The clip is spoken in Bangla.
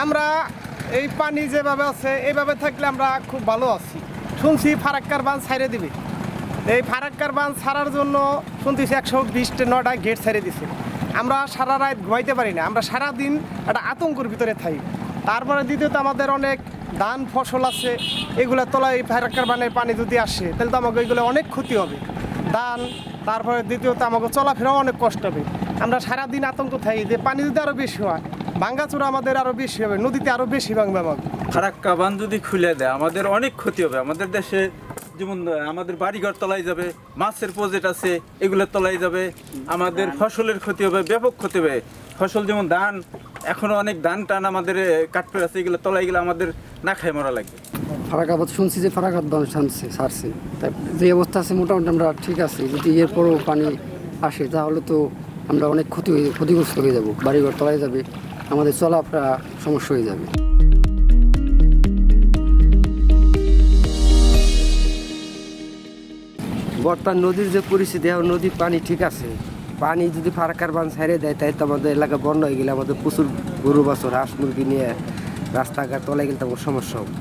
আমরা এই পানি যেভাবে আছে এইভাবে থাকলে আমরা খুব ভালো আছি। শুনছি ফারাক্কার বাঁধ ছাইড়ে দিবে। এই ফারাক্কার বাঁধ ছাড়ার জন্য শুনছি 120-9টা গেট ছাড়িয়ে দিছে। আমরা সারা রাত ঘুমাইতে পারি না, আমরা সারাদিন একটা আতঙ্কের ভিতরে থাকি। তারপরে দ্বিতীয়ত আমাদের অনেক ধান ফসল আছে, এগুলো তলায় এই ফারাক্কার বাঁধের পানি যদি আসে তাহলে তো আমাকে এগুলো অনেক ক্ষতি হবে। ধান, তারপরে দ্বিতীয়ত আমাকে চলাফেরাও অনেক কষ্ট হবে। আমরা সারাদিন আতঙ্ক থাকি যে পানি যদি আরও বেশি হয়, ভাঙ্গাচোরা আমাদের আরও বেশি হবে, নদীতে আরও বেশি ভাঙবে আমাকে। ফারাক্কা বাঁধ যদি খুলে দেয় আমাদের অনেক ক্ষতি হবে। আমাদের দেশে যেমন আমাদের বাড়িঘর তলায় যাবে, মাছের প্রজেক্ট আছে এগুলো তলায় যাবে, আমাদের ফসলের ক্ষতি হবে, ব্যাপক ক্ষতি হবে। ফসল যেমন ধান, এখনো অনেক ধান টান আমাদের কাটপে আছে, এগুলো তলায় গেলে আমাদের না খায় মরা লাগবে। ফারাক্কা বাঁধ শুনছি যে ফারাক্কা বাঁধ ছাড়ছে, তাই যে অবস্থা আছে মোটামুটি আমরা ঠিক আছে। যদি এরপরও পানি আসে তাহলে তো আমরা অনেক ক্ষতিগ্রস্ত হয়ে যাব, বাড়িঘর তলায় যাবে, আমাদের চলাফেরা সমস্যা হয়ে যাবে। বর্তমান নদীর যে পরিস্থিতি, এখন নদীর পানি ঠিক আছে। পানি যদি ফারাক্কার বাঁধ ছেড়ে দেয় তাই তো আমাদের এলাকা বন্যা হয়ে গেলে আমাদের প্রচুর গরু বাছুর হাঁস মুরগি নিয়ে রাস্তাঘাট তলায় গেলে তো সমস্যা হবে।